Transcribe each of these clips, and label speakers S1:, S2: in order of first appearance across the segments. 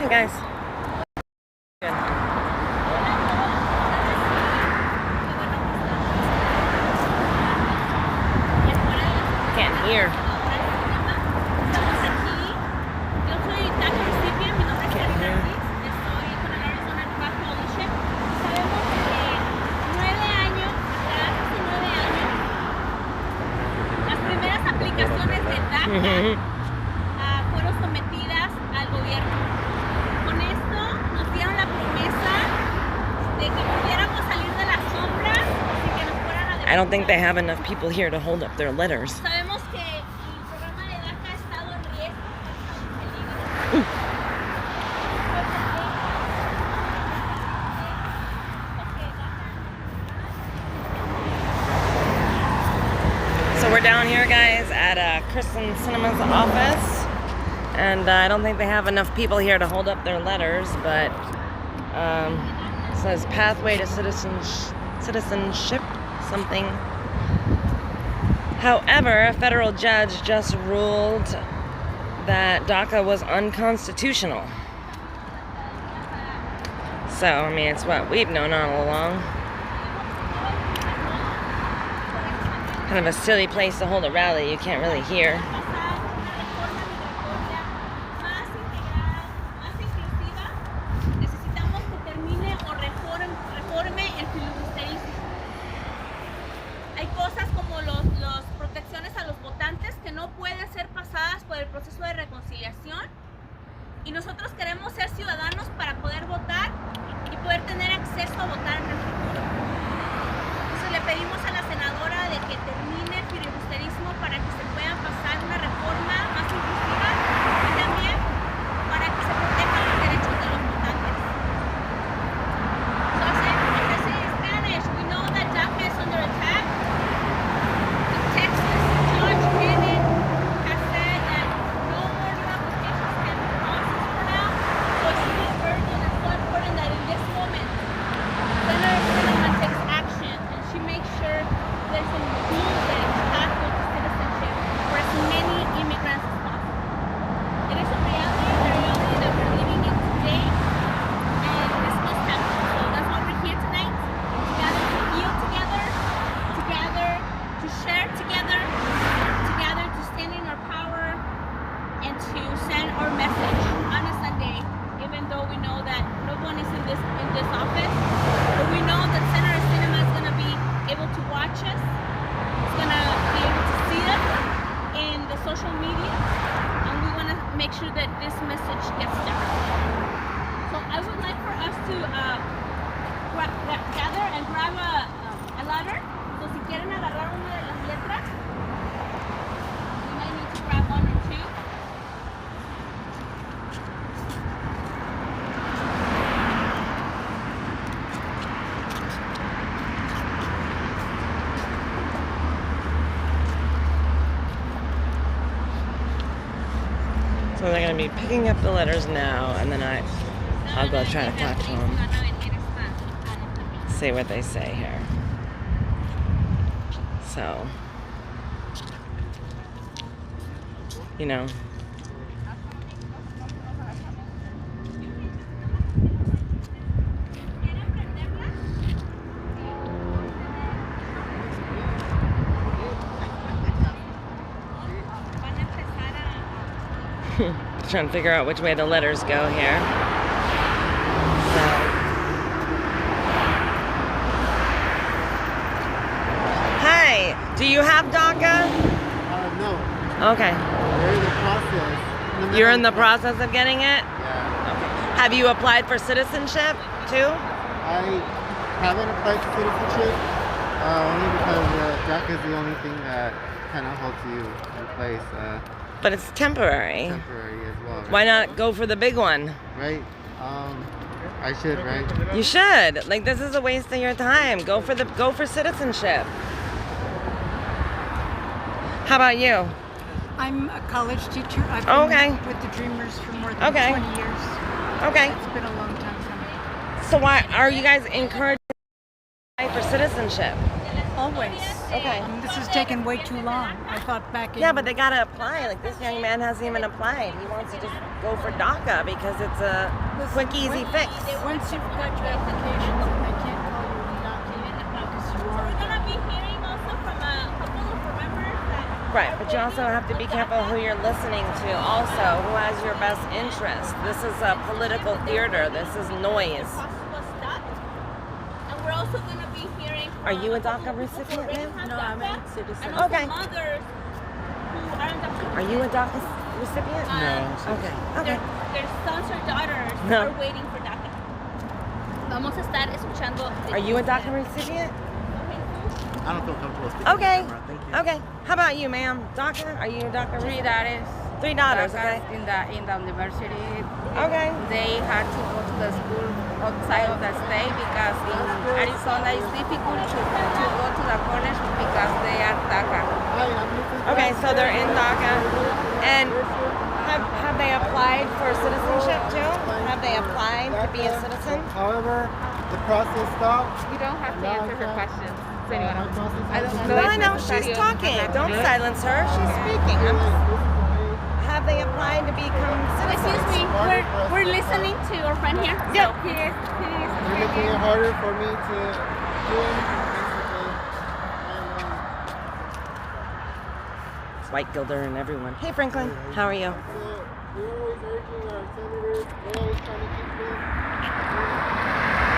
S1: going, guys? Good. Can't hear. Can't hear.
S2: Aplicaciones de DACA fueron sometidas al gobierno. Con esto nos dieron la promesa de que pudiéramos salir de las sombras y que nos fueran a deportar.
S1: I don't think they have enough people here to hold up their letters.
S2: Sabemos que el programa de DACA ha estado en riesgo, ha estado en peligro.
S1: So we're down here, guys, at Kristen Cinema's office, and I don't think they have enough people here to hold up their letters, but it says pathway to citizenship, something. However, a federal judge just ruled that DACA was unconstitutional. So, I mean, it's what we've known all along. Kind of a silly place to hold a rally. You can't really hear.
S2: Hay cosas como las protecciones a los votantes que no pueden ser pasadas por el proceso de reconciliación, y nosotros queremos ser ciudadanos para poder votar y poder tener acceso a votar en el futuro. Entonces le pedimos a la senadora de que termine el filibusterismo para que se pueda pasar una reforma más inclusiva y también para que se protejan los derechos de los votantes. So I say in Spanish, we know that DACA is under attack. The Texas Judge Bennett has said that no more new applications can be processed for now. So it's really urgent and so important that in this moment, Senator Sinema takes action and she makes sure there's an immediate pathway to citizenship for as many immigrants as possible. It is a reality, the reality that we're living in today, and this must happen. So that's why we're here tonight, together to heal together, together to share together, together to stand in our power, and to send our message on a Sunday, even though we know that no one is in this office, but we know that Senator Sinema is going to be able to watch us. He's going to be able to see us in the social media, and we want to make sure that this message gets there. So I would like for us to gather and grab a ladder. So si quieren agarrar una de las letras, we might need to grab one or two.
S1: So they're going to be picking up the letters now, and then I'll go try to talk to them. See what they say here. So, you know. Trying to figure out which way the letters go here. So. Hi, do you have DACA?
S3: No.
S1: Okay.
S3: We're in the process.
S1: You're in the process of getting it?
S3: Yeah.
S1: Okay. Have you applied for citizenship too?
S3: I haven't applied for citizenship only because DACA is the only thing that kind of holds you in place.
S1: But it's temporary.
S3: Temporary as well. Right?
S1: Why not go for the big one?
S3: Right. I should, right?
S1: You should. Like, this is a waste of your time. Go for citizenship. How about you?
S4: I'm a college teacher. I've been with the Dreamers for more than 20 years.
S1: Okay.
S4: It's been a long time coming.
S1: So why are you guys encouraged for citizenship?
S4: Always.
S1: Okay.
S4: This has taken way too long. I thought back in...
S1: Yeah, but they gotta apply. Like this young man hasn't even applied. He wants to just go for DACA because it's a quick, easy fix.
S4: Once you've got your application, they can't call you undocumented because you
S2: We're
S4: are.
S2: gonna be hearing also from a couple of members that
S1: Right, but you also have to be careful who you're listening to. Also, who has your best interest. This is a political theater. This is noise.
S2: was stopped. And we're also gonna be hearing from
S1: Are you a
S2: couple
S1: DACA
S2: of people who
S1: recipient,
S2: already
S1: ma'am?
S2: have
S4: No, I'm a
S2: DACA,
S4: citizen.
S2: And also
S1: Okay.
S2: mothers who are undocumented.
S1: Are you a DACA recipient?
S3: No.
S1: Okay. Okay.
S2: Their sons or daughters
S1: No.
S2: are waiting for DACA. Vamos a estar escuchando.
S1: Are you a DACA recipient?
S3: I don't feel comfortable speaking
S1: Okay.
S3: on camera. Thank you.
S1: Okay. How about you, ma'am? DACA? Are you a DACA
S5: Three
S1: recipient?
S5: daughters.
S1: 3 daughters, okay.
S5: In the university.
S1: Okay.
S5: They had to go to the school outside of the state because in Arizona it's difficult to go to the college because they are DACA.
S3: Hi, I'm Mrs.
S1: Okay, so they're in DACA. And have they applied for citizenship too? Have they applied to be a citizen?
S3: However, the process stopped.
S5: You don't have to
S3: No,
S5: answer her
S3: I can't.
S5: questions.
S3: My
S5: Señora.
S3: process
S5: I don't
S3: has
S5: know.
S1: No,
S5: it's
S1: I know. She's
S5: necesario.
S1: talking.
S5: Ajá.
S1: Don't silence her. She's speaking. Have they applied to become
S2: Excuse
S1: citizens?
S2: me, we're listening to your friend here.
S1: Yeah.
S2: So he is
S3: You're making it harder for me to do anything, basically.
S1: White Gilder and everyone. Hey, Franklin. How are you?
S3: So we're always urging our senators, we're always trying to keep them.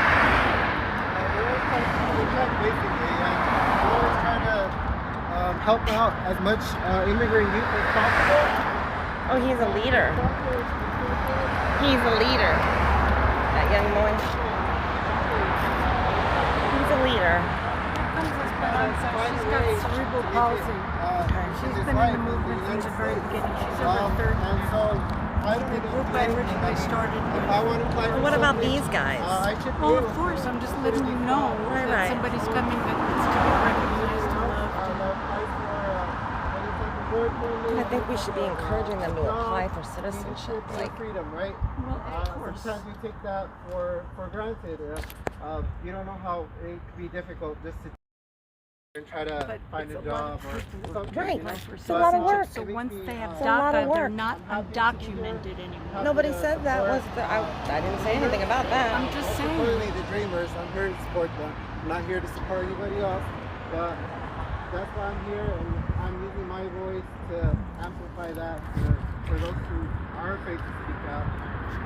S3: We're always trying to keep them check, basically. And we're always trying to help out as much immigrant youth as possible.
S1: Oh, he's a leader. He's a leader. That young boy. He's a leader.
S4: She's got cerebral palsy. She's been in the movement from the very beginning. She's over 30
S3: And so
S4: now.
S3: I don't
S4: The
S3: even
S4: group I originally started
S3: if
S4: with.
S3: I want to apply for
S1: What about
S3: something,
S1: these guys?
S3: I should be
S4: Oh,
S3: able
S4: of
S3: to.
S4: course. I'm just letting you know
S1: Right,
S4: that
S1: right.
S4: somebody's coming that needs to be recognized and loved.
S1: I think we should be encouraging them to apply for citizenship. Like,
S3: Freedom, right?
S4: Well, of course.
S3: Sometimes we take that for granted. You don't know how it can be difficult just to and try to
S4: But
S3: find
S4: it's
S3: a
S4: a lot
S3: job
S4: of
S3: or
S4: people
S3: something.
S1: Right.
S3: You know?
S1: It's a lot of work.
S4: So once they have
S1: It's a lot of
S4: DACA, they're
S1: work.
S4: not undocumented anymore.
S1: nobody said that was the. I didn't say anything about
S4: I'm
S1: that.
S4: just
S3: Supposedly
S4: saying.
S3: the Dreamers. I'm here to support them. I'm not here to support anybody else, but that's why I'm here, and I'm using my voice to amplify that for those who are afraid to speak out.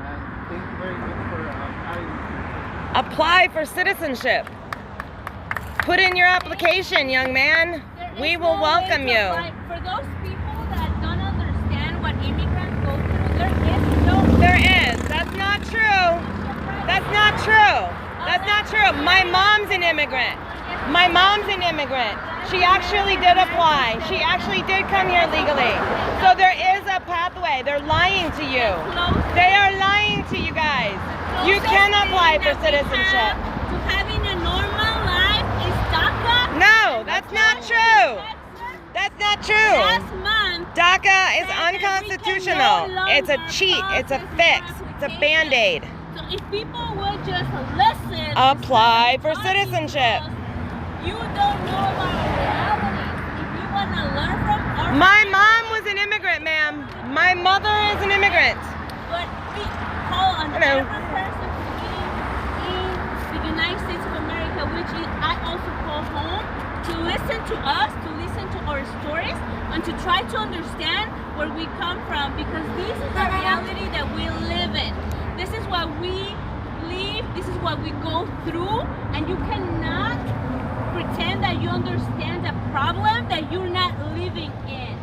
S3: And thank you very much for having me.
S1: Apply for citizenship. Put in your application, young man. We will welcome you.
S2: For those people that don't understand what immigrants go through, there is no.
S1: There is. That's not true. That's not true. That's not true. My mom's an immigrant. My mom's an immigrant. She actually did apply. She actually did come here legally. So there is a pathway. They're lying to you. They are lying to you guys. You can apply for citizenship.
S2: To having a normal life is DACA.
S1: No, that's not true. That's not true.
S2: Last month,
S1: DACA is
S2: said that we can
S1: unconstitutional.
S2: no
S1: It's a
S2: longer
S1: cheat. It's a
S2: process
S1: fix. It's a
S2: applications.
S1: Band-Aid.
S2: So if people would just listen,
S1: Apply for
S2: instead of talking to
S1: citizenship.
S2: us, you don't know about our realities. If you want to learn from our
S1: My mom was an immigrant, ma'am. My mother is an immigrant.
S2: But we call on
S1: Hello.
S2: every person to be in the United States of America, which is, I also call home, to listen to us, to listen to our stories, and to try to understand where we come from, because this is the reality that we live in. This is what we live, this is what we go through, and you cannot pretend that you understand the problem that you're not living in.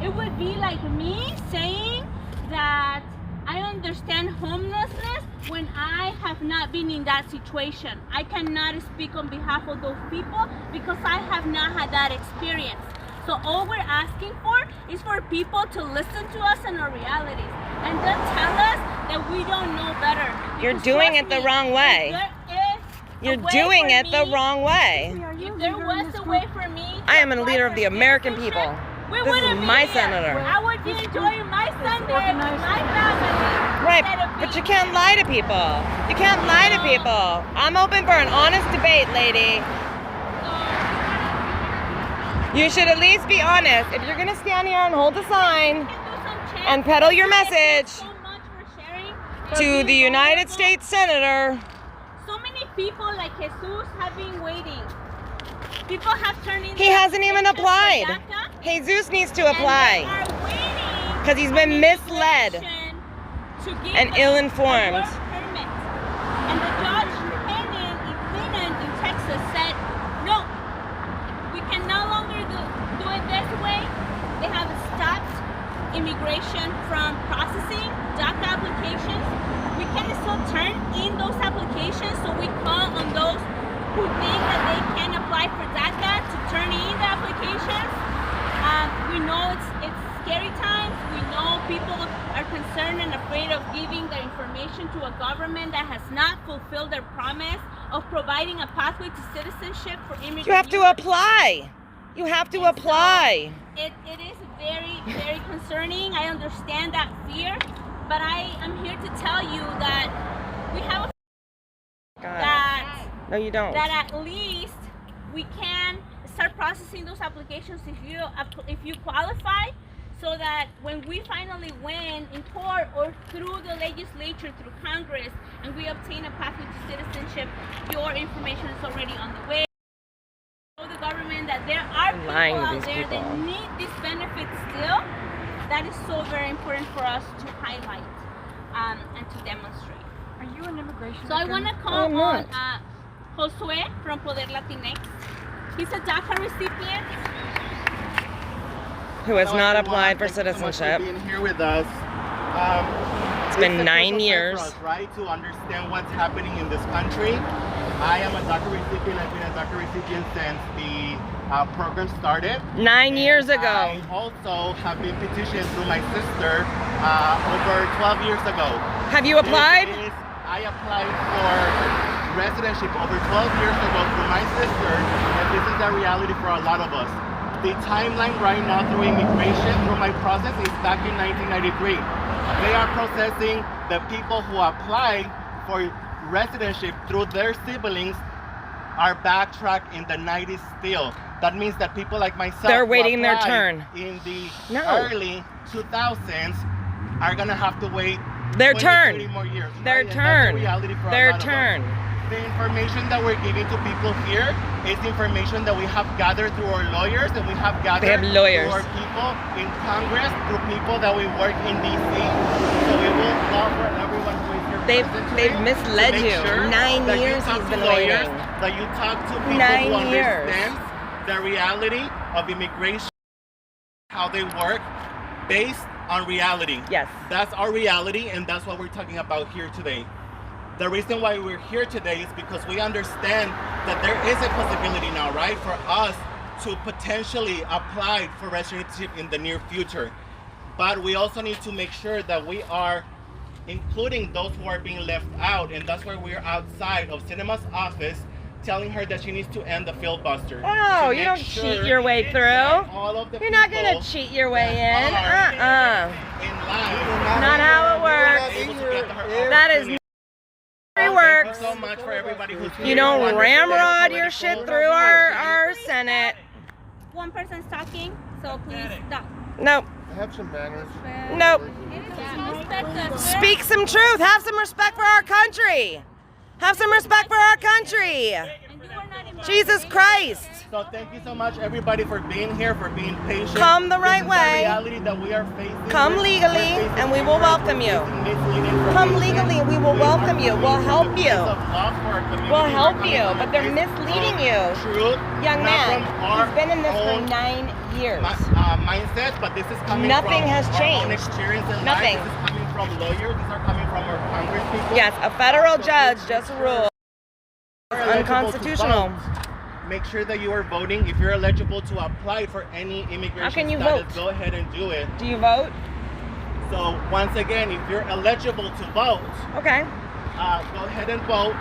S2: It would be like me saying that I understand homelessness when I have not been in that situation. I cannot speak on behalf of those people because I have not had that experience. So all we're asking for is for people to listen to us and our realities, and don't tell us that we don't know better.
S1: You're
S2: Because
S1: doing
S2: trust
S1: it the
S2: me,
S1: wrong way.
S2: if there is a
S1: You're
S2: way
S1: doing
S2: for
S1: it the
S2: me-
S1: wrong way.
S2: If there was a way for me,
S1: I am a
S2: to
S1: leader
S2: apply
S1: of the
S2: for
S1: American
S2: citizenship,
S1: people.
S2: we
S1: This is
S2: wouldn't be
S1: my
S2: here.
S1: senator.
S2: I would be enjoying my Sunday with my family.
S1: Right,
S2: instead of
S1: but you
S2: being
S1: can't
S2: here.
S1: lie to people. You can't lie to people. I'm open for an honest debate, lady.
S2: So,
S1: You should at least be honest. If you're gonna stand here and hold a sign
S2: Do some checks.
S1: and peddle your message
S2: So much for sharing, for
S1: to
S2: being
S1: the United
S2: vulnerable.
S1: States Senator,
S2: So many people like Jesus have been waiting. People have turned in.
S1: he
S2: their
S1: hasn't even
S2: applications for
S1: applied.
S2: DACA,
S1: Jesus needs to
S2: and they
S1: apply.
S2: are waiting
S1: 'Cause he's
S2: on
S1: been misled
S2: immigration to give
S1: and
S2: us
S1: ill-informed.
S2: a work permit. And the judge in Texas said, no, we can no longer do it this way. They have stopped immigration from processing DACA applications. We can still turn in those applications, so we call on those who think that they can apply for DACA to turn in the applications. We know it's scary times. We know people are concerned and afraid of giving their information to a government that has not fulfilled their promise of providing a pathway to citizenship for immigrants.
S1: You have to apply. You have to apply.
S2: It is very, very concerning. I understand that fear, but I am here to tell you that we have a
S1: God. No, you don't.
S2: that at least we can start processing those applications if you qualify, so that when we finally win in court or through the legislature, through Congress, and we obtain a pathway to citizenship, your information is already on the way. Show the government that there are people
S1: lying to
S2: out
S1: these
S2: there that
S1: people.
S2: need these benefits still. That is so very important for us to highlight and to demonstrate.
S4: Are you an immigration
S2: So I
S4: attorney?
S2: want to
S1: I'm
S2: call on
S1: not.
S2: Josue from Poder Latinx. He's a DACA recipient.
S1: Who has
S3: Hello,
S1: not
S3: everyone.
S1: applied for
S3: Thank you so much
S1: citizenship.
S3: for being here with us.
S1: It's been 9 years.
S3: For us, right, to understand what's happening in this country. I am a DACA recipient. I've been a DACA recipient since the program started.
S1: 9 years
S3: And
S1: ago.
S3: I also have been petitioned through my sister over 12 years ago.
S1: Have you applied?
S3: I applied for residency over 12 years ago through my sister, and this is a reality for a lot of us. The timeline right now through immigration, through my process, is back in 1993. They are processing the people who applied for residency through their siblings are backtracked in the 90s still. That means that people like myself
S1: They're
S3: who
S1: waiting their
S3: applied
S1: turn.
S3: in the
S1: No.
S3: early 2000s are gonna have to wait
S1: Their
S3: 20,
S1: turn.
S3: 30 more years.
S1: Their
S3: right? And
S1: turn.
S3: that's the reality for a
S1: Their
S3: lot of us.
S1: turn.
S3: The information that we're giving to people here is information that we have gathered through our lawyers, and we have gathered
S1: They have lawyers.
S3: through our people in Congress, through people that we work in DC. So we will call for everyone who is here
S1: They've
S3: present today
S1: misled
S3: to make
S1: you.
S3: sure
S1: 9
S3: that you
S1: years
S3: talk
S1: he's
S3: to
S1: been
S3: lawyers,
S1: waiting.
S3: that you talk to people
S1: 9
S3: who
S1: years.
S3: understand the reality of immigration, how they work, based on reality.
S1: Yes.
S3: That's our reality, and that's what we're talking about here today. The reason why we're here today is because we understand that there is a possibility now, right, for us to potentially apply for residency in the near future. But we also need to make sure that we are including those who are being left out, and that's why we're outside of Cinema's office telling her that she needs to end the filibuster.
S1: Oh,
S3: to
S1: you
S3: make
S1: don't
S3: sure
S1: cheat your way through.
S3: that all of the
S1: You're not
S3: people
S1: gonna cheat your way in.
S3: that are in line
S1: Not how it works.
S3: are able to get to her
S1: That is
S3: opportunity.
S1: how it
S3: Thank
S1: works.
S3: you so much for everybody who's
S1: You
S3: here.
S1: don't
S3: Wonderful,
S1: ramrod
S3: political.
S1: your shit through our Senate.
S2: One person's talking, so please stop.
S1: Nope.
S3: I have some manners.
S1: Nope.
S2: Respect us.
S1: Speak some truth. Have some respect for our country. Have some respect for our country.
S2: And you are not invited.
S1: Jesus Christ.
S3: So thank you so much, everybody, for being here, for being patient.
S1: Come the right
S3: This is
S1: way.
S3: the reality that we are facing.
S1: Come
S3: We're
S1: legally,
S3: facing
S1: and we will
S3: ignorance,
S1: welcome
S3: we're
S1: you.
S3: facing misleading
S1: Come
S3: information.
S1: legally, we will
S3: We
S1: welcome
S3: are
S1: you. We'll
S3: coming
S1: help
S3: from a
S1: you.
S3: place of love for our community.
S1: We'll
S3: We're
S1: help
S3: coming
S1: you,
S3: from a
S1: but they're
S3: place
S1: misleading
S3: of
S1: you.
S3: Truth,
S1: Young
S3: not
S1: man,
S3: from our
S1: he's been in this for
S3: own
S1: 9 years.
S3: mindsets, but this is coming
S1: Nothing
S3: from
S1: has
S3: our own
S1: changed.
S3: experience in
S1: Nothing.
S3: life. This is coming from lawyers. These are coming from our Congress people.
S1: Yes, a federal
S3: So
S1: judge
S3: make
S1: just
S3: sure
S1: ruled
S3: you're eligible to
S1: unconstitutional.
S3: vote. Make sure that you are voting. If you're eligible to apply for any immigration
S1: How can you
S3: status,
S1: vote?
S3: go ahead and do it.
S1: Do you vote?
S3: So once again, if you're eligible to vote,
S1: Okay.
S3: go ahead and vote.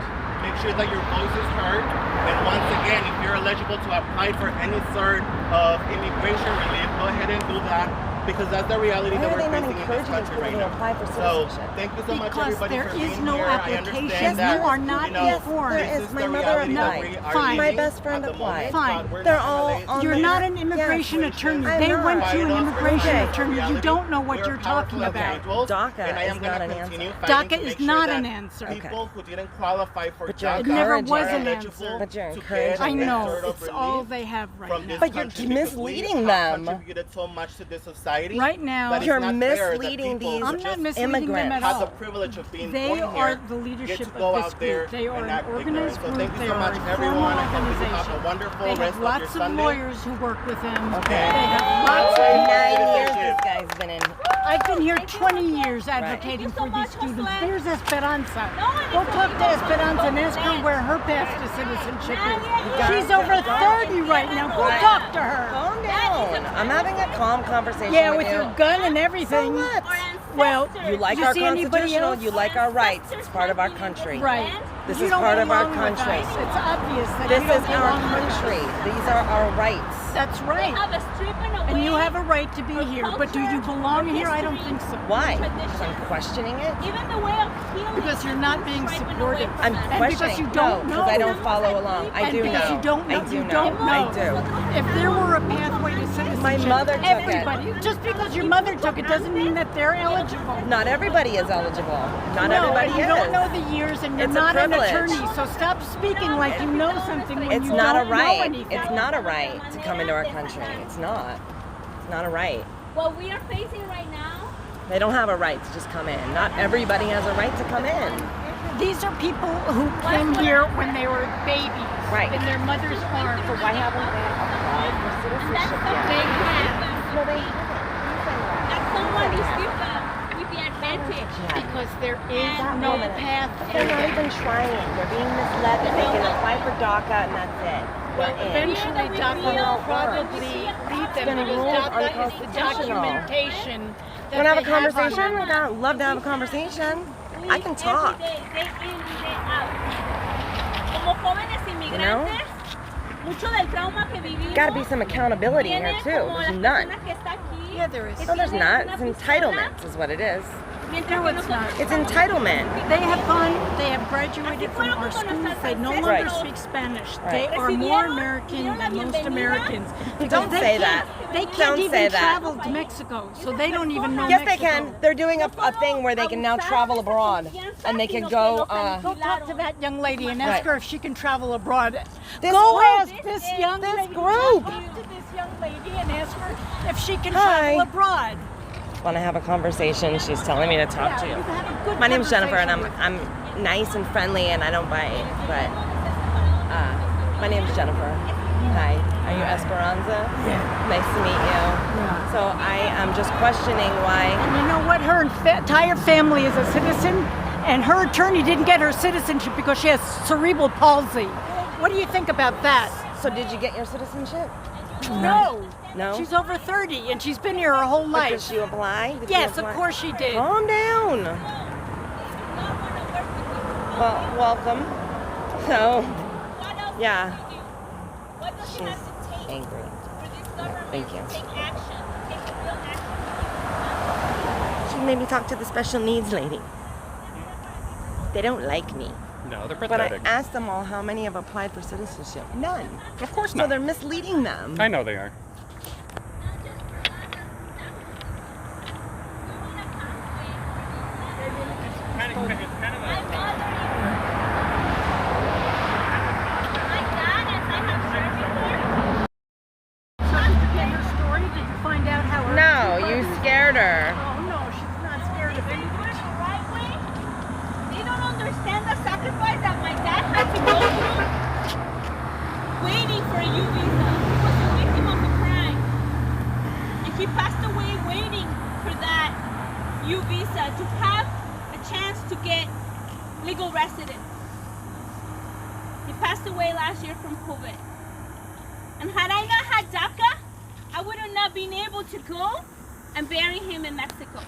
S3: Make sure that your voice is heard. And once again, if you're eligible to apply for any sort of immigration relief, go ahead and do that. because that's the reality
S1: Why
S3: that
S1: are
S3: we're
S1: they not
S3: facing in this
S1: encouraging
S3: country
S1: people
S3: right
S1: to
S3: now.
S1: apply for
S3: So
S1: citizenship?
S3: thank you so much,
S4: Because
S3: everybody,
S4: there
S3: for
S4: is
S3: being
S4: no
S3: here. I
S4: application.
S3: understand that,
S4: You are not
S3: you know,
S4: informed.
S1: there
S3: this
S1: is.
S3: is
S1: My
S3: the
S1: mother
S3: reality that
S1: applied.
S3: we are
S4: Fine.
S1: My
S3: facing
S1: best friend
S3: at the moment,
S1: applied.
S4: Fine.
S3: but we're
S1: They're
S3: not
S1: all
S3: gonna let
S1: on
S4: You're
S1: the-
S4: not an immigration
S1: Yes.
S4: attorney.
S1: I'm
S4: They
S1: not.
S4: went
S3: Fight
S4: to an
S3: off
S4: immigration
S1: Okay.
S4: attorney. You
S3: reality.
S4: don't know what
S3: We're
S4: you're
S3: powerful
S4: talking about.
S3: individuals,
S1: DACA
S3: and I
S1: is
S3: am
S1: not
S3: gonna
S1: an
S3: continue
S1: answer.
S3: fighting
S4: DACA
S3: to
S4: is
S3: make sure
S4: not
S3: that
S4: an answer.
S1: Okay.
S3: people who didn't qualify for
S1: But you're
S3: DACA
S4: It never
S1: encouraging
S4: was
S1: it.
S4: an
S3: are
S4: answer.
S3: eligible
S1: But you're
S3: to
S1: encouraging
S3: get
S4: I know.
S3: sort of
S4: It's all
S3: relief
S4: they have
S3: from
S4: right
S3: this
S4: now.
S1: But you're
S3: country because we
S1: misleading
S3: have
S1: them.
S3: contributed so much to this society.
S4: Right now,
S3: that it's
S1: You're
S3: not fair that
S1: misleading
S3: people
S1: these
S3: who
S4: I'm not
S3: just
S4: misleading them
S1: immigrants.
S4: at
S3: have the
S4: all.
S3: privilege of being
S4: They
S3: born
S4: are
S3: here
S4: the leadership
S3: get to
S4: of
S3: go
S4: this
S3: out there
S4: group. They are
S3: and
S4: an
S3: act ignorant.
S4: organized
S3: So
S4: group.
S3: thank you
S4: They
S3: so
S4: are
S3: much,
S4: a
S3: everyone.
S4: formal
S3: I hope that you have
S4: organization.
S3: a wonderful
S4: They
S3: rest
S4: have
S3: of your
S4: lots of
S3: Sunday.
S4: lawyers who work with them.
S1: Okay.
S4: They have lots of
S1: 9 years this guy's been in.
S4: I've been here 20 years advocating
S2: Thank you so
S4: for these
S2: much,
S4: students.
S2: Josue.
S4: There's Esperanza.
S2: No, I
S4: Go
S2: need
S4: talk to
S2: to-
S4: Esperanza and ask her where her path to citizenship is. She's over
S2: Nadie-
S4: 30 right now. Go
S1: Right.
S4: talk to her.
S1: Calm down. I'm having a calm conversation
S4: Yeah,
S1: with
S4: with
S1: you.
S4: your gun and everything.
S1: So what?
S4: Well,
S1: You like
S4: did
S1: our
S4: see anybody
S1: constitutional,
S4: else?
S1: you like our rights. It's part of our country.
S4: Right.
S1: This
S4: You
S1: is
S4: don't
S1: part of our
S4: belong with
S1: country.
S4: us. It's obvious that
S1: This
S4: you don't
S1: is our
S4: belong with us.
S1: country. These are our rights.
S4: That's
S2: We
S4: right.
S2: have a strip and a
S4: And you
S2: way
S4: have a right to be
S2: for
S4: here. But do you
S2: culture,
S4: belong
S2: for
S4: here? I don't
S2: history.
S4: think so.
S1: Why?
S2: Tradition.
S1: Because I'm questioning it.
S2: Even the way of healing.
S4: Because you're not being
S2: striping away
S4: supportive.
S2: from
S1: I'm
S2: us.
S4: And
S1: questioning.
S4: because you don't
S1: because I
S4: know.
S1: don't follow along. I
S4: And
S1: do
S4: because
S1: know.
S4: you don't know.
S1: I do
S4: You
S1: know.
S4: don't
S1: I
S4: know.
S1: do.
S4: If there were a pathway to citizenship,
S1: My mother took it.
S4: everybody, just because your mother took it doesn't mean that they're eligible.
S1: Not everybody is eligible. Not
S4: No,
S1: everybody
S4: and you
S1: is.
S4: don't know the years, and you're
S1: It's a
S4: not an
S1: privilege.
S4: attorney. So stop speaking like you know something when
S1: It's
S4: you
S1: not
S4: don't
S1: a
S4: know
S1: right.
S4: anything.
S1: It's not a right to come into our country. It's not. It's not a right.
S2: What we are facing right now.
S1: They don't have a right to just come in. Not everybody has a right to come in.
S4: These are people who came here when they were babies,
S1: Right.
S4: in their mother's arms.
S1: So why haven't they applied for citizenship
S2: They
S1: yet?
S2: have.
S1: No, they
S2: That someone is different with the advantage.
S4: Because there is no path
S1: They're not
S4: forward.
S1: even trying. They're being misled that they can apply for DACA and that's it. We're in.
S4: Eventually, DACA will probably lead them
S1: been
S4: because
S1: ruled
S4: DACA is the
S1: unconstitutional.
S4: documentation. that
S1: Want to have a
S4: they on
S1: conversation?
S4: them.
S1: I'd love to have a conversation. I can talk.
S2: Every day, day in, day out. Como jóvenes inmigrantes, mucho del trauma que vivimos.
S1: Got to be some accountability here
S2: viene
S1: too.
S2: como
S1: There's
S2: la
S1: none.
S2: persona que está aquí,
S4: Yeah, there is.
S2: que
S1: No, there's
S2: tiene
S1: not.
S2: una
S1: It's
S2: pistola,
S1: entitlement is what it is.
S2: mientras
S4: No,
S2: que
S4: it's
S2: nosotros
S1: It's
S2: estamos-
S1: entitlement.
S4: They have gone, they have graduated from our schools. They no longer
S1: Right.
S4: speak Spanish.
S1: Right.
S4: They are more American than most Americans. Because
S1: Don't
S4: they
S1: say
S4: can't-
S1: that.
S4: They can't
S1: Don't say
S4: even
S1: that.
S4: travel to Mexico, so they don't even know
S1: Yes, they
S4: Mexico.
S1: can. They're doing a thing where they can now travel abroad, and they can go.
S4: Go talk to that young lady and ask
S1: Right.
S4: her if she can travel abroad.
S1: This
S4: Go
S1: group.
S4: ask this young
S1: This
S4: lady.
S1: group.
S4: Talk to this young lady and ask her if she can
S1: Hi.
S4: travel abroad.
S1: Want to have a conversation? She's telling me to talk to
S4: Yeah,
S1: you.
S4: you can have a good
S1: My name's Jennifer, and
S4: conversation
S1: I'm nice and friendly, and I don't bite. But my name's Jennifer. Hi. Are you Esperanza?
S4: Yeah.
S1: Nice to meet you.
S4: Yeah.
S1: So I am just questioning why.
S4: And you know what? Her entire family is a citizen, and her attorney didn't get her citizenship because she has cerebral palsy. What do you think about that?
S1: So did you get your citizenship?
S4: No.
S1: No?
S4: She's over 30, and she's been here her whole
S1: But did
S4: life.
S1: she apply? Did you
S4: Yes, of
S1: apply?
S4: course she did.
S1: Calm down. Well, welcome. So,
S2: What else
S1: yeah,
S2: can we do? What does she
S1: she's
S2: have to take
S1: angry.
S2: for this government
S1: Thank you.
S2: to take action, take real action?
S1: She made me talk to the special needs lady. They don't like me.
S6: No, they're
S1: But I
S6: pathetic.
S1: asked them all how many have applied for citizenship. None.
S6: Of course
S1: So
S6: not.
S1: they're misleading them.
S6: I know they are.
S2: My dad, as I have shared before,
S4: Trying to get her story. Did you find out how her
S1: No,
S4: two
S1: you
S4: brothers-
S1: scared her.
S4: Oh no, she's not scared of
S2: they do
S4: anything.
S2: it the right way. They don't understand the sacrifice that my dad had to go through waiting for a U visa. He was a victim of a crime. And he passed away waiting for that U visa to have a chance to get legal residence. He passed away last year from COVID. And had I not had DACA, I would have not been able to go and bury him in Mexico.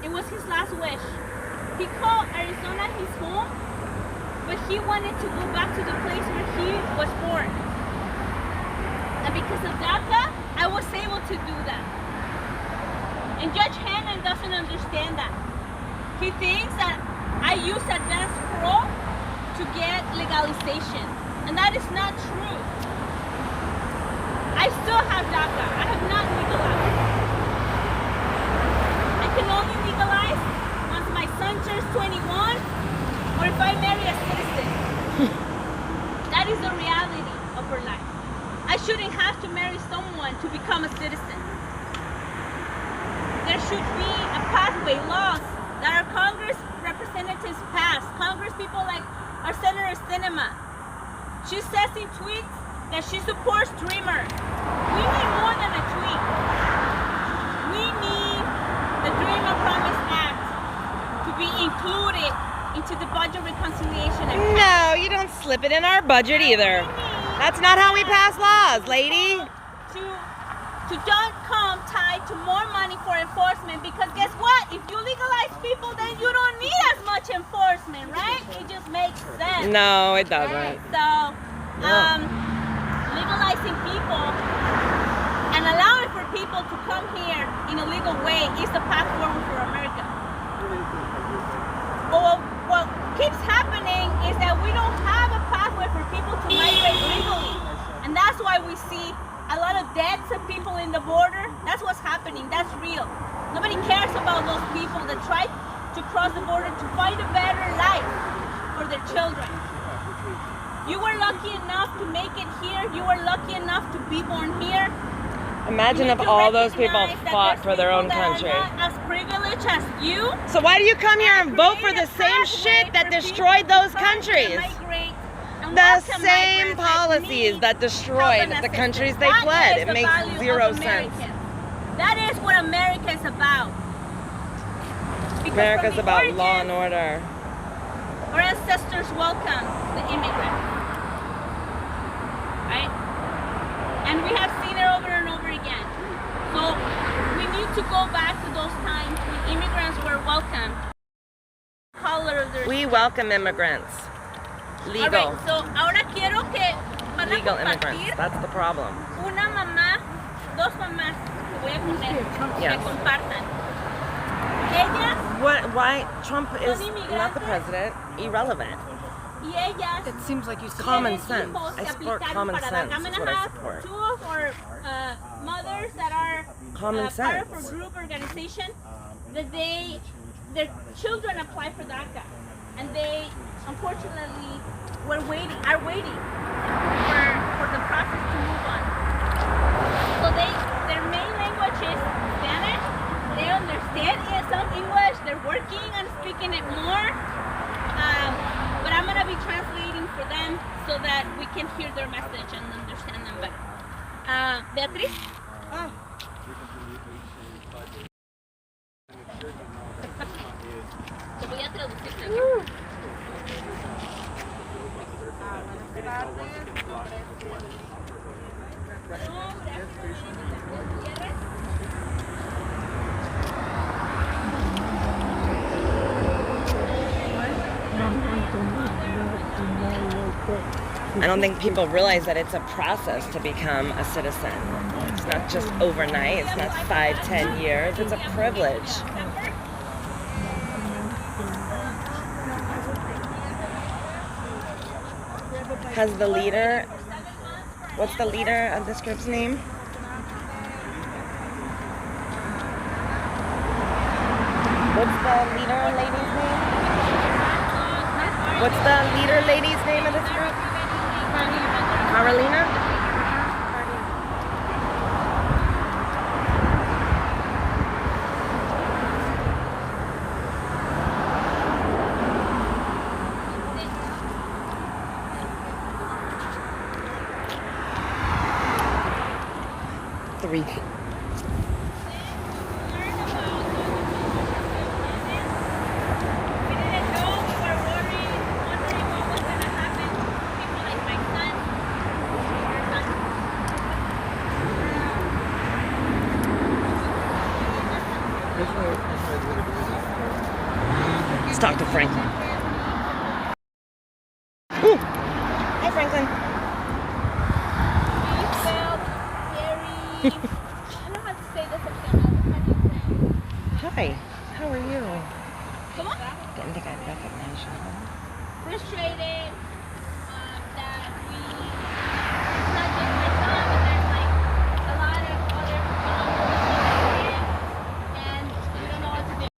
S2: It was his last wish. He called Arizona his home, but he wanted to go back to the place where he was born. And because of DACA, I was able to do that. And Judge Hannon doesn't understand that. He thinks that I use advanced parole to get legalization. And that is not true. I still have DACA. I have not legalized. I can only legalize once my son turns 21 or if I marry a citizen. That is the reality of her life. I shouldn't have to marry someone to become a citizen. There should be a pathway, laws that our Congress representatives pass. Congress people like our Senator Sinema. She says in tweets that she supports dreamers. We need more than a tweet. We need the Dream Act Promise Act to be included into the budget reconciliation act.
S1: No, you don't slip it in our budget either. That's not how we pass laws, lady.
S2: To don't come tied to more money for enforcement, because guess what? If you legalize people, then you don't need as much enforcement, right? It just makes sense.
S1: No, it doesn't.
S2: Right? So, legalizing people and allowing for people to come here in a legal way is the path forward for America. But what keeps happening is that we don't have a pathway for people to migrate legally. And that's why we see a lot of deaths of people in the border. That's what's happening. That's real. Nobody cares about those people that try to cross the border to find a better life for their children. You were lucky enough to make it here. You were lucky enough to be born here.
S1: Imagine if all those people fought for their own country.
S2: As privileged as you.
S1: So why do you come here and vote for the same shit that destroyed those countries? The same policies that destroyed the countries they fled. It makes zero sense.
S2: That is what America is about.
S1: America's about law and order.
S2: Our ancestors welcomed the immigrants, right? And we have seen it over and over again. So we need to go back to those times when immigrants were welcomed.
S1: We welcome immigrants. Legal.
S2: All right, so ahora quiero que van a
S1: Legal immigrants.
S2: compartir
S1: That's the problem.
S2: una mamá, dos mamás que voy a poner
S1: Yes.
S2: que compartan. Ellas
S1: Why? Trump is not the president. Irrelevant.
S2: y ellas
S4: It seems like you
S1: Common
S2: tienen
S1: sense.
S2: hijos
S1: I
S2: que
S1: support
S2: aplicaron
S1: common
S2: para
S1: sense.
S2: DACA. I'm
S1: Is
S2: gonna
S1: what I
S2: have
S1: support.
S2: two of our mothers that are
S1: Common
S2: part of
S1: sense.
S2: our group organization that their children apply for DACA, and they unfortunately are waiting for the process to move on. So their main language is Spanish. They understand some English. They're working on speaking it more. But I'm gonna be translating for them so that we can hear their message and understand them better. Beatriz. Te voy a traducir también.
S1: I don't think people realize that it's a process to become a citizen. It's not just overnight. It's not 5-10 years. It's a privilege. Has the leader, what's the leader of this group's name? What's the leader lady's name? What's the leader lady's name of this group? Carolina? Three. Let's talk to Franklin. Ooh. Hi, Franklin.
S2: I don't know how to say this again. How do you say?
S1: Hi, how are you?
S2: Come on.
S1: Didn't think I'd recognize you.
S2: Frustrated that we, not just my son, but there's like a lot of other, and we don't know what to do.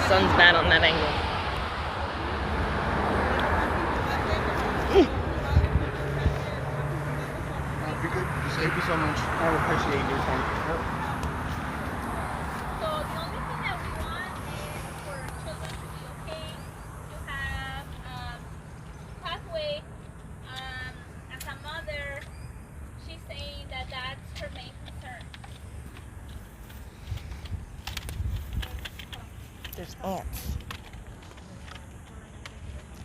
S1: Sun's bad on that angle.
S3: Thank you so much. I appreciate your time.
S2: So the only thing that we want is for children to be okay, to have pathway. As a mother, she's saying that that's her main concern.
S1: There's ants.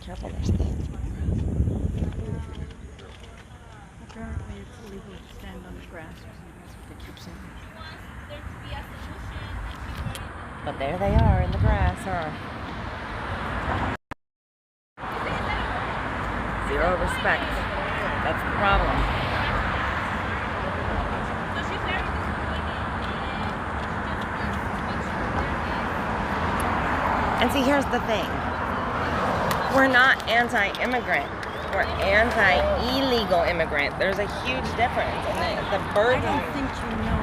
S1: Careful, there's ants.
S4: Apparently it's illegal to stand on the grass. That's what they keep saying.
S2: She wants there to be a solution, and she's very
S1: But there they are in the grass, huh? Zero respect. That's the problem.
S2: So she's very disappointed, and she just wants to make sure there is.
S1: And see, here's the thing. We're not anti-immigrant. We're anti-illegal immigrant. There's a huge difference. And the
S4: I
S1: burden.
S4: don't think you know,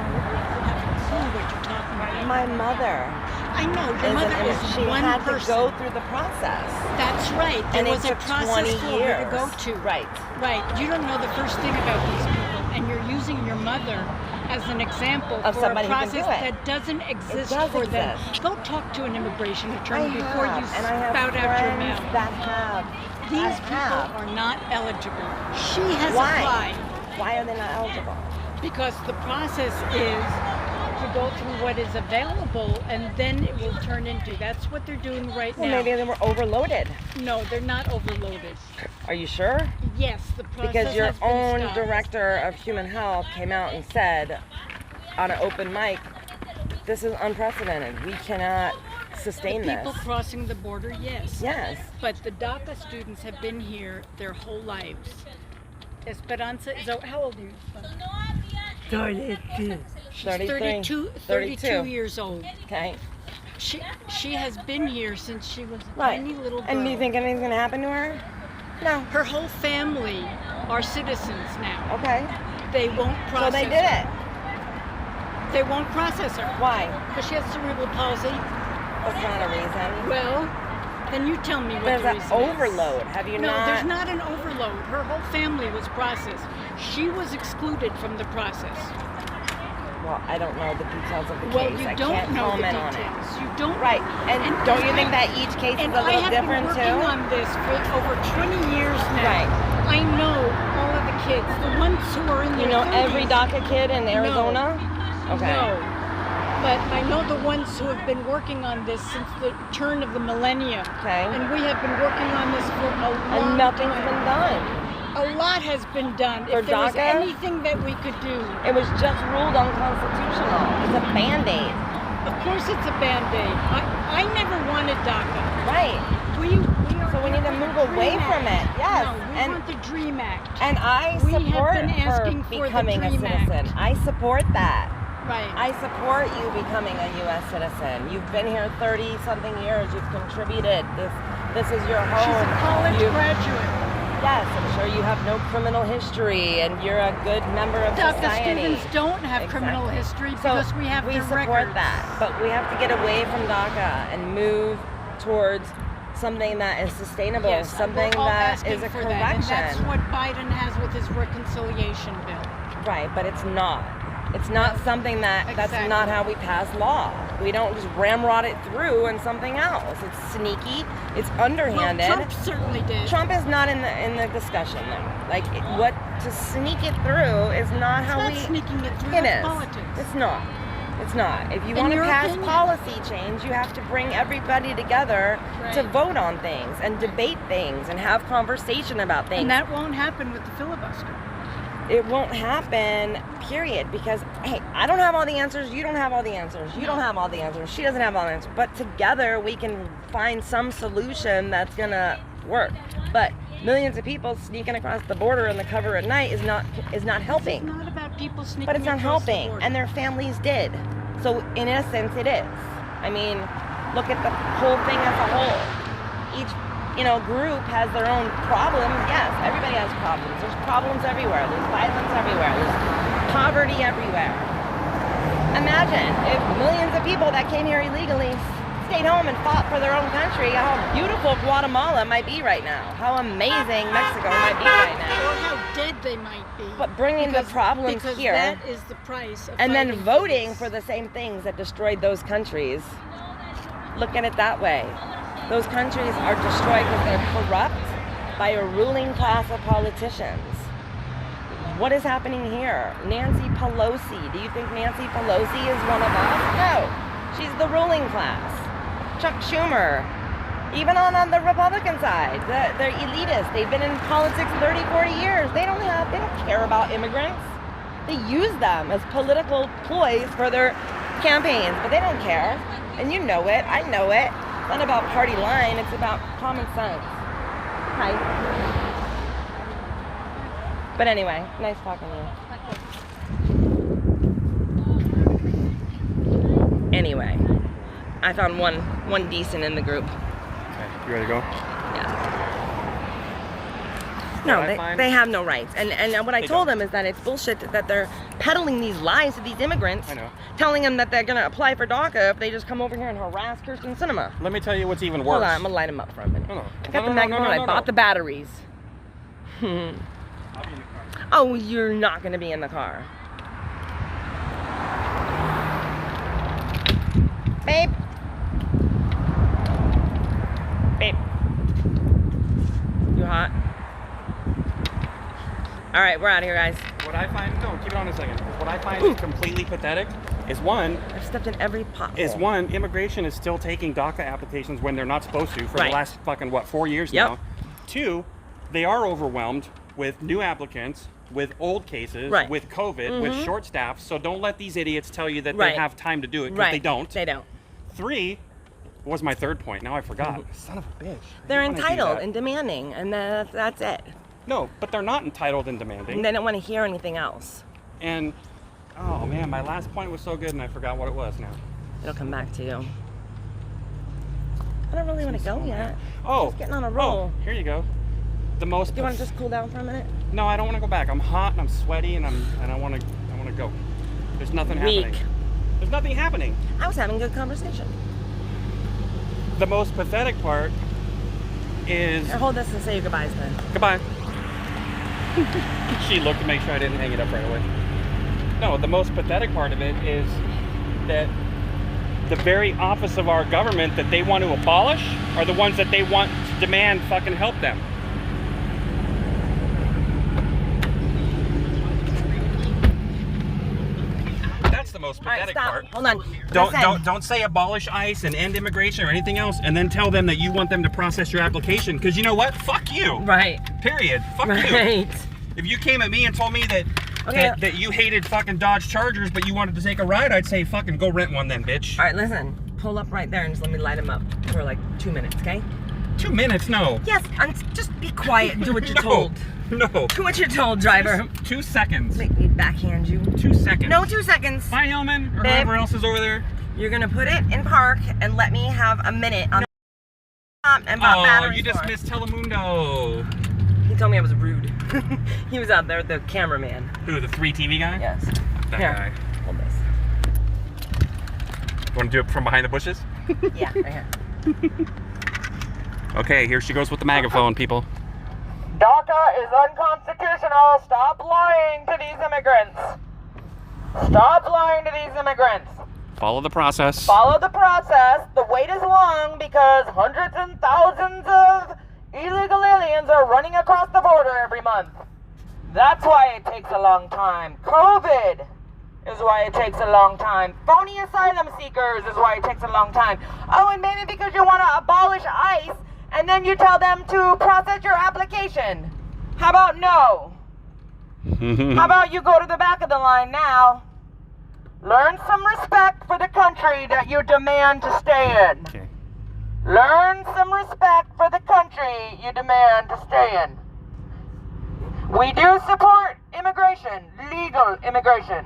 S4: have a clue what you're talking about.
S1: My mother
S4: I know,
S1: is
S4: your mother
S1: an
S4: is
S1: immigrant. She
S4: one
S1: had
S4: person.
S1: to go through the process.
S4: That's right. There
S1: And
S4: was
S1: it
S4: a
S1: took
S4: process
S1: 20
S4: for
S1: years.
S4: her to go to.
S1: Right.
S4: Right. You don't know the first thing about these people, and you're using your mother as an example
S1: Of
S4: for
S1: somebody
S4: a
S1: who can do
S4: process
S1: it.
S4: that doesn't exist
S1: does
S4: for them.
S1: exist.
S4: Go talk to an immigration attorney before you
S1: and I have
S4: spout out your
S1: friends
S4: mouth.
S1: that have.
S4: These
S1: that
S4: people
S1: have.
S4: are not eligible. She has
S1: Why?
S4: applied
S1: Why are they not eligible?
S4: because the process is to go through what is available, and then it will turn into. That's what they're doing right
S1: Well,
S4: now.
S1: maybe they were overloaded.
S4: No, they're not overloaded.
S1: Are you sure?
S4: Yes, the process
S1: Because your
S4: has been
S1: own
S4: stopped.
S1: director of human health came out and said on an open mic, this is unprecedented. We cannot sustain
S4: People
S1: this.
S4: crossing the border, yes.
S1: Yes.
S4: But the DACA students have been here their whole lives. Esperanza is, how old are you? She's
S1: 33.
S4: 32 years old.
S1: Okay.
S4: She has been here since she was a
S1: Right.
S4: tiny little girl.
S1: And do you think anything's gonna happen to her? No.
S4: Her whole family are citizens now.
S1: Okay.
S4: They won't process
S1: So they did
S4: her.
S1: it.
S4: They won't process her
S1: Why?
S4: because she has cerebral palsy.
S1: That's not a reason.
S4: Well, then you tell me what
S1: There's
S4: the
S1: an
S4: reason is.
S1: overload. Have you
S4: No,
S1: not?
S4: there's not an overload. Her whole family was processed. She was excluded from the process.
S1: Well, I don't know the details of the
S4: Well,
S1: case.
S4: you
S1: I
S4: don't
S1: can't
S4: know the
S1: comment on it.
S4: details. You don't.
S1: Right. And don't you think that each case is
S4: And
S1: a
S4: I
S1: little
S4: have
S1: different
S4: been
S1: too?
S4: working on this for over 20 years now.
S1: Right.
S4: I know all of the kids, the ones who are in
S1: You
S4: their
S1: know
S4: 30s.
S1: every DACA kid in Arizona? Okay.
S4: No. But I know the ones who have been working on this since the turn of the millennium.
S1: Okay.
S4: And we have been working on this for a long
S1: And nothing's
S4: time.
S1: been done.
S4: A lot has been done.
S1: For
S4: If there was
S1: DACA?
S4: anything that we could do.
S1: It was just ruled unconstitutional. It's a Band-Aid.
S4: Of course it's a Band-Aid. I never wanted DACA.
S1: Right.
S4: We are
S1: So we need to
S4: for
S1: move
S4: the
S1: away
S4: Dream
S1: from
S4: Act.
S1: it. Yes.
S4: No, we
S1: And-
S4: want the Dream Act.
S1: And I
S4: We have
S1: support
S4: been
S1: her
S4: asking for the
S1: becoming a
S4: Dream
S1: citizen.
S4: Act.
S1: I support that.
S4: Right.
S1: I support you becoming a U.S. citizen. You've been here 30-something years. You've contributed. This is your home.
S4: She's a college
S1: You've-
S4: graduate.
S1: Yes, I'm sure you have no criminal history and you're a good member of
S4: DACA
S1: society.
S4: students don't have criminal
S1: Exactly.
S4: history
S1: So
S4: because we have
S1: we
S4: their
S1: support
S4: records.
S1: that, but we have to get away from DACA and move towards something that is sustainable,
S4: Yes,
S1: something
S4: we're all
S1: that
S4: asking
S1: is a
S4: for that, and
S1: correction.
S4: that's what Biden has with his reconciliation bill.
S1: Right, but it's not. It's not something that's
S4: Exactly.
S1: not how we pass law. We don't just ramrod it through and something else. It's sneaky. It's underhanded.
S4: Well, Trump certainly did.
S1: Trump is not in the discussion though. Like what to sneak it through is not
S4: It's
S1: how
S4: not
S1: we.
S4: sneaking it through.
S1: It
S4: That's
S1: is.
S4: politics.
S1: It's not. It's not. If you
S4: In
S1: want to
S4: your
S1: pass
S4: opinion?
S1: policy change, you have to bring everybody together to
S4: Right.
S1: vote on things and debate things and have conversation about things.
S4: And that won't happen with the filibuster.
S1: It won't happen, period, because, hey, I don't have all the answers, you don't have all the answers, you don't have all the answers, she doesn't have all the answers, but together we can find some solution that's gonna work. But millions of people sneaking across the border in the cover at night is not helping.
S4: It's not about people sneaking
S1: But it's not
S4: across the
S1: helping,
S4: border.
S1: and their families did. So in essence, it is. I mean, look at the whole thing as a whole. Each, group has their own problems. Yes, everybody has problems. There's problems everywhere. There's violence everywhere. There's poverty everywhere. Imagine if millions of people that came here illegally stayed home and fought for their own country, how beautiful Guatemala might be right now. How amazing Mexico might be right now.
S4: Or how dead they might be.
S1: But bringing the problems
S4: because
S1: here,
S4: that is the price of
S1: and then
S4: fighting
S1: voting
S4: this.
S1: for the same things that destroyed those countries. Look at it that way. Those countries are destroyed because they're corrupt by a ruling class of politicians. What is happening here? Nancy Pelosi. Do you think Nancy Pelosi is one of us? No. She's the ruling class. Chuck Schumer. Even on the Republican side, they're elitists. They've been in politics 30, 40 years. They don't care about immigrants. They use them as political ploys for their campaigns, but they don't care. And you know it, I know it. It's not about party line, it's about common sense. Hi. But anyway, nice talking to you. Anyway, I found one decent in the group.
S6: Okay, you ready to go?
S1: Yeah. No, they have no rights. And what I told them is that it's bullshit that they're peddling these lies to these immigrants.
S6: I know.
S1: Telling them that they're going to apply for DACA if they just come over here and harass Kirsten Sinema.
S6: Let me tell you what's even worse.
S1: Hold on, I'm going to light them up for a minute.
S6: No.
S1: I got the microphone, I bought the batteries.
S6: I'll be in the car.
S1: Oh, you're not going to be in the car. Babe. Babe. You hot? All right, we're out of here, guys.
S6: What I find, no, keep it on a second. What I find is completely pathetic is
S1: I've stepped in every pothole.
S6: immigration is still taking DACA applications when they're not supposed to for
S1: Right.
S6: the last fucking, 4 years
S1: Yep.
S6: now. 2, they are overwhelmed with new applicants, with old cases,
S1: Right.
S6: with COVID, with short staff, so don't let these idiots tell you that
S1: Right.
S6: they have time to do it, because
S1: Right.
S6: they don't.
S1: They don't.
S6: 3 was my third point, now I forgot. Son of a bitch. I
S1: They're
S6: didn't wanna do
S1: entitled
S6: that.
S1: and demanding, and that's it.
S6: No, but they're not entitled and demanding.
S1: They don't want to hear anything else.
S6: And, oh man, my last point was so good and I forgot what it was now.
S1: It'll come back to you. I don't really want to go yet.
S6: Oh,
S1: Just getting on a roll.
S6: here you go. The most.
S1: Do you want to just cool down for a minute?
S6: No, I don't want to go back. I'm hot and I'm sweaty and I want to go. There's nothing happening.
S1: Weak.
S6: There's nothing happening.
S1: I was having a good conversation.
S6: The most pathetic part is
S1: Here, hold this and say your goodbyes then.
S6: goodbye. She looked to make sure I didn't hang it up right away. No, the most pathetic part of it is that the very office of our government that they want to abolish are the ones that they want to demand fucking help them. That's the most
S1: All right,
S6: pathetic
S1: stop.
S6: part.
S1: Hold on.
S6: Don't say abolish ICE and end immigration or anything else, and then tell them that you want them to process your application. Because you know what? Fuck you.
S1: Right.
S6: Period. Fuck you.
S1: Right.
S6: If you came at me and told me that,
S1: Okay.
S6: that you hated fucking Dodge Chargers, but you wanted to take a ride, I'd say fucking go rent one then, bitch.
S1: All right, listen. Pull up right there and just let me light him up for like 2 minutes, okay?
S6: 2 minutes? No.
S1: Yes, just be quiet and do what you're
S6: No.
S1: told.
S6: No.
S1: Do what you're told, driver.
S6: 2 seconds.
S1: Make me backhand you.
S6: 2 seconds.
S1: No, 2 seconds.
S6: Bye, Hellman, or
S1: Babe.
S6: whoever else is over there.
S1: You're gonna put it in park and let me have a minute on and bought
S6: Oh,
S1: batteries
S6: you
S1: for
S6: just
S1: it.
S6: missed Telemundo.
S1: He told me I was rude. He was out there with the cameraman.
S6: Who, the 3 TV guy?
S1: Yes.
S6: That
S1: Here,
S6: guy.
S1: hold this.
S6: Want to do it from behind the bushes?
S1: Yeah, right here.
S6: Okay, here she goes with the megaphone, people.
S1: DACA is unconstitutional. Stop lying to these immigrants. Stop lying to these immigrants.
S6: Follow the process.
S1: Follow the process. The wait is long because hundreds and thousands of illegal aliens are running across the border every month. That's why it takes a long time. COVID is why it takes a long time. Phony asylum seekers is why it takes a long time. Oh, and maybe because you want to abolish ICE and then you tell them to process your application. How about no? How about you go to the back of the line now? Learn some respect for the country that you demand to stay in.
S6: Okay.
S1: Learn some respect for the country you demand to stay in. We do support immigration, legal immigration.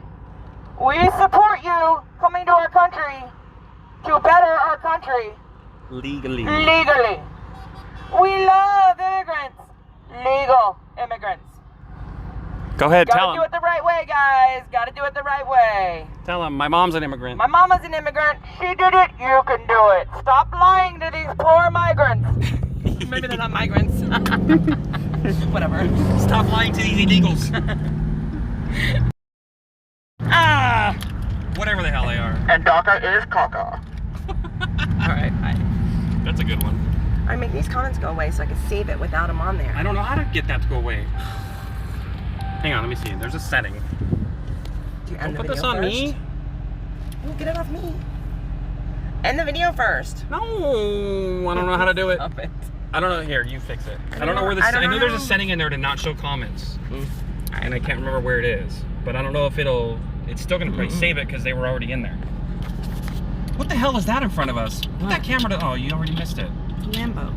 S1: We support you coming to our country to better our country
S6: Legally.
S1: legally. We love immigrants, legal immigrants.
S6: Go ahead, tell
S1: Gotta do
S6: him.
S1: it the right way, guys. Gotta do it the right way.
S6: Tell him my mom's an immigrant.
S1: My mama's an immigrant. She did it. You can do it. Stop lying to these poor migrants. Maybe they're not migrants. Whatever.
S6: Stop lying to these illegals. Ah! Whatever the hell they are.
S1: And DACA is caca. Alright, bye.
S6: That's a good one.
S1: I make these comments go away so I can save it without them on there.
S6: I don't know how to get that to go away. Hang on, let me see. There's a setting.
S1: Do you
S6: Don't
S1: end the
S6: put this
S1: video
S6: on
S1: first?
S6: me.
S1: Oh, get it off me. End the video first.
S6: No, I don't know how to do it.
S1: Stop it.
S6: I don't know. Here, you fix it. I
S1: don't
S6: don't know where
S1: know-
S6: this.
S1: I don't
S6: I know
S1: know
S6: there's a
S1: how-
S6: setting in there to not show comments, and I can't remember where it is. But I don't know if it'll. It's still gonna probably save it because they were already in there. What the hell is that in front of us? Put that camera to. Oh, you already missed it.
S1: Lambo.